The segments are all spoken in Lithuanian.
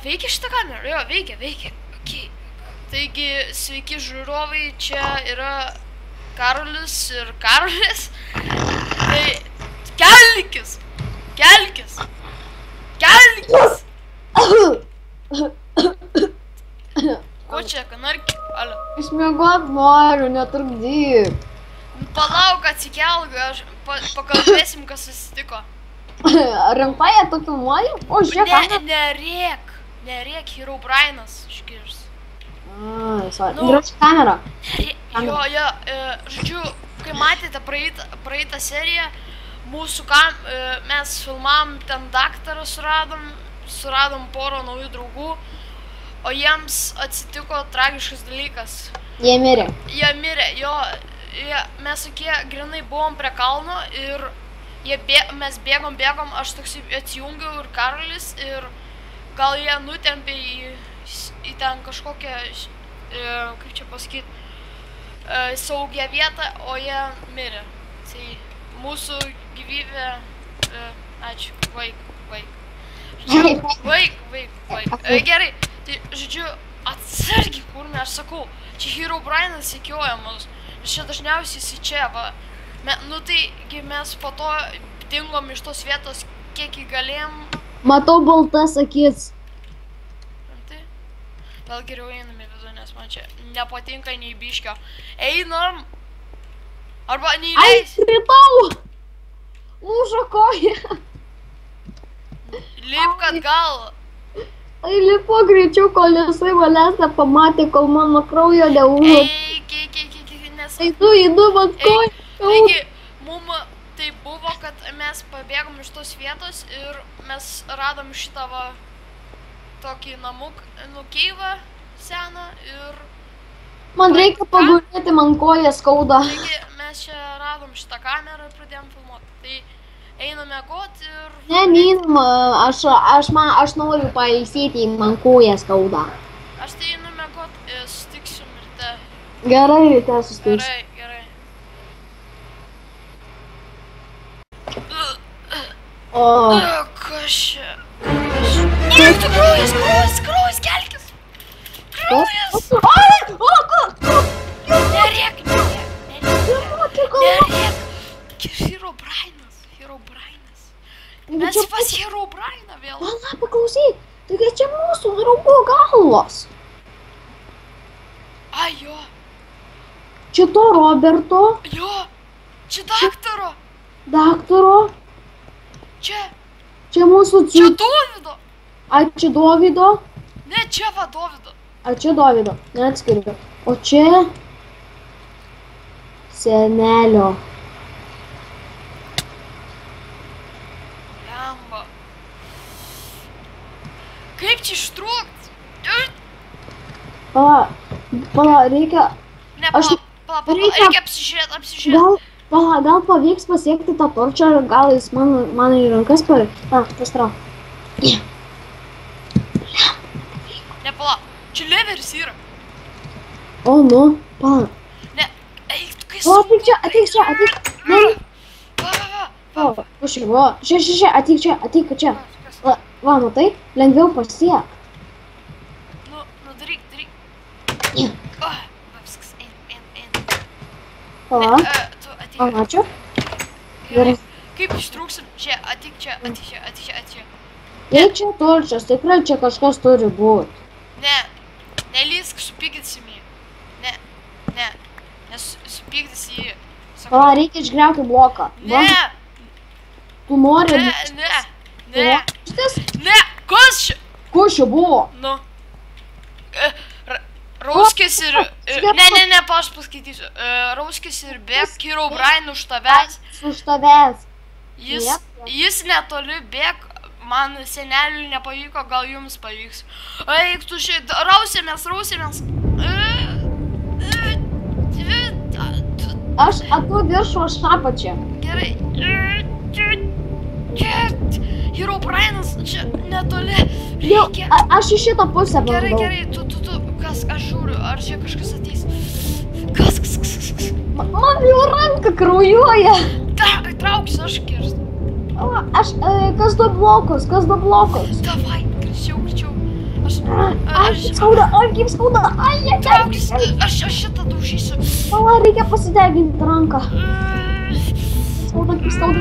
veikia šitą kamerą? Jo, veikia. Okay. Taigi, sveiki žiūrovai, čia yra Karolis ir Karolis. Tai, kelkis! Ko čia, kanarki? Alio. Aš miegot noriu, netrukdyk. Palauk, atsikelk, aš pakalbėsim, kas susitiko. Rimtai jie tu filmuoji? O, žiūrėk, kamera. Nerėk, Herobrine'as išgirs. Sorry. Graži kamera. Jo, žodžiu, kai matėte praeitą seriją, mes filmavom ten daktarą suradom porą naujų draugų, o jiems atsitiko tragiškas dalykas. Jie mirė, jo. Mes tokie grinai buvom prie kalno ir mes bėgom, aš toks atsijungiau ir Karolis ir gal jie nutempė į ten kažkokią, kaip čia pasakyti, saugią vietą, o jie mirė. Tai mūsų gyvybė, ačiū, vaik. Gerai, tai žodžiu, atsargiai kurmi, aš sakau, čia Herobrine'as sekioja mus. Čia dažniausiai jis čia, va. Nu taigi mes po to dingom iš tos vietos, kiek įgalėjom. Matau baltas akis. Tai? Gal geriau einam į vidų, nes man čia nepatinka nei biškio. Einam! Arba neįleis. Ai, kritau! Lūžo koja. Lipk atgal. Ai, lipo greičiau, kol jisai manęs nepamatė, kol mano kraujo neužo. Įdu, vat koja. Taigi, mum tai buvo, kad mes pabėgom iš tos vietos ir mes radom šitą va tokį keivą seną ir... Man reikia pagulėti, man koja skauda. Taigi, mes čia radom šitą kamerą ir pradėjom filmuoti. Tai einam miegot ir... Neinam, aš noriu pailsėti, man koja skauda. Aš tai einu miegot ir sustiksiu ryte. Gerai, ryte sustiksiu. Gerai. Kas čia? Tu kraujas, kelkis! Kraujas! Nerėk! Herobrine'as. Mes pas Herobrine'ą vėl. Pala, paklausyk, taigi čia mūsų draugų galvos. Ai, jo. Čia to Roberto. Jo, čia daktaro. Daktaro. Čia mūsų Čia Dovydo. A čia Dovydo? Ne, čia va Dovydo. A čia Dovydo, neatskiriu. O čia... Senelio. Lemba. Kaip čia ištrukt? Pala, reikia... Ne, pala, reikia apsižiūrėti. Gal pavyks pasiekti tą torčią, gal jis man į rankas pavyks. Pastrauk. Ne, pala, čia leveris yra. O, nu, pala. Ne, eik, tu kai O, ateik čia. Va. Čia, ateik čia. Va, matai, lengviau pasiek. Nu, daryk. Viskas, ein. Pala. Ačiū. Gerai. Kaip ištrūksim? Čia, ateik čia. Jei čia torčias, tikrai čia kažkas turi būti. Ne, nelysk, supykdysim jį. Nes supykdys jį. Pala, reikia išgriauti bloką. Ne. Tu nori... Ne. Kas čia? Kas čia buvo? Nu. Rauskis ir... Ne, aš paskaitysiu. Rauskis ir bėg Herobrine'ų už tavęs. Už tavęs. Jis netoli bėg, man seneliui nepavyko, gal jums pavyks. Eik, tu šiaip, rausimės. Aš atu viršų, aš apačią. Gerai. Herobrine'as čia netoli. Reikia. Aš į šitą pusę bandau. Gerai, tu, kas, aš žiūriu, ar čia kažkas ateis. Kas. Man jau ranka kraujuoja. Trauksiu, aš kirstu. Kas du blokus? Davai, greičiau. Skauda, ai, kaip skauda, ai. Traukis, aš šitą daužysiu. Pala, reikia pasideginti ranką. Skauda, kaip skauda.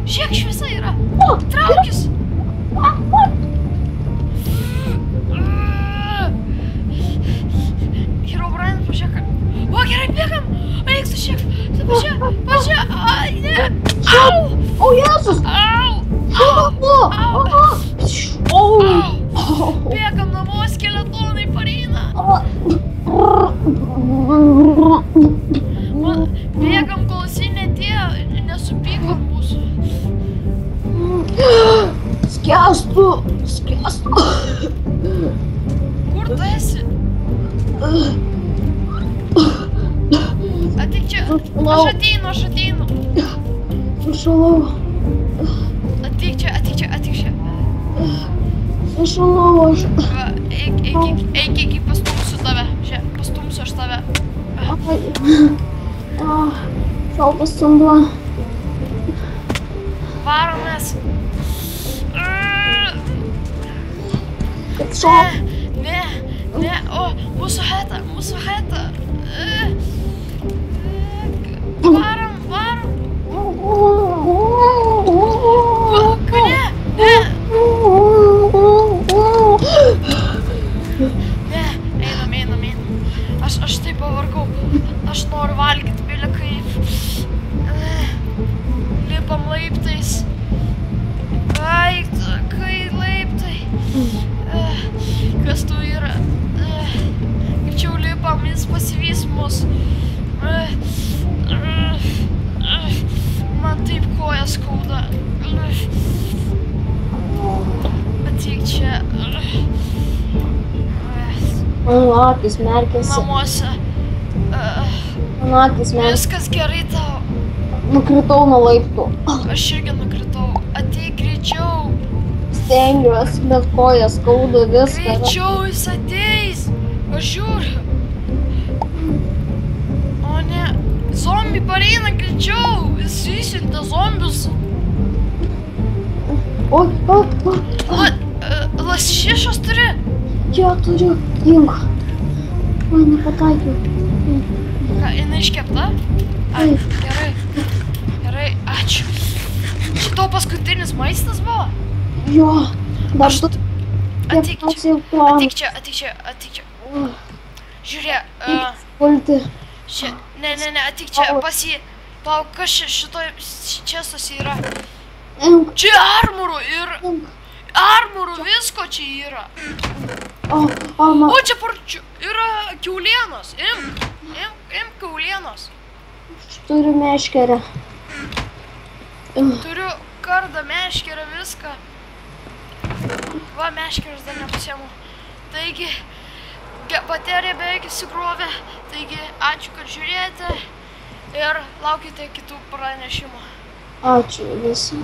Žiūrėk, šviesa yra. Traukis. Herobrine, pažiūrėk. O, gerai, bėgam. Eik su šiek. Pažiūrėk. Ai, ne. Au. O, Jėzus. Au. Bėgam namo, skeletonai pareina. Bėgam, kol jisai netėjo, nesupyko mūsų. Skęstu. Kur tu esi? Ateik čia. Aš ateinu. Sušalau. Ateik čia. Sušalau aš. Eik, pastumsiu tave. Žiūrėk, pastumsiu aš tave. Šaltas vanduo. Varomės. Ne, o, mūsų heta. Varom. Ne, einam. Aš taip pavargau. Aš noriu valgyti, bėlė kaip. Lipam laiptais. Ai, kai laiptai. Kas tu yra? Greičiau lipam, jis pasivys mus. Man taip koja skauda. Ateik čia. Mano akis merkėsi. Namuose. Mano akis merkėsi. Viskas gerai tau. Nukritau nuo laiptų. Aš irgi nukritau. Ateik greičiau. Stengiuosi, bet koja skauda viską. Greičiau jis ateis. Aš žiūriu. O ne. Zombi pareina greičiau. Jis įsiuntė zombius. Lašišos turi? Jo, turiu. Imk. Man nepataikiau. Ką, jinai iškepta? Ai, gerai, ačiū. Šito paskutinis maistas buvo? Jo, dar tu... Ateik čia. Žiūrėk. Pulti. Ne, ateik čia, Palauk, kas šitoj čestas yra? Čia armorų visko čia yra. O čia yra kiaulienos. Imk kiaulienos. Turiu meškerę. Turiu kardą, meškerę, viską. Va, meškeris dar nepasiemu. Taigi, baterija beveik įsikrovė. Taigi, ačiū, kad žiūrėjote. Ir laukite kitų pranešimų. Ačiū visų.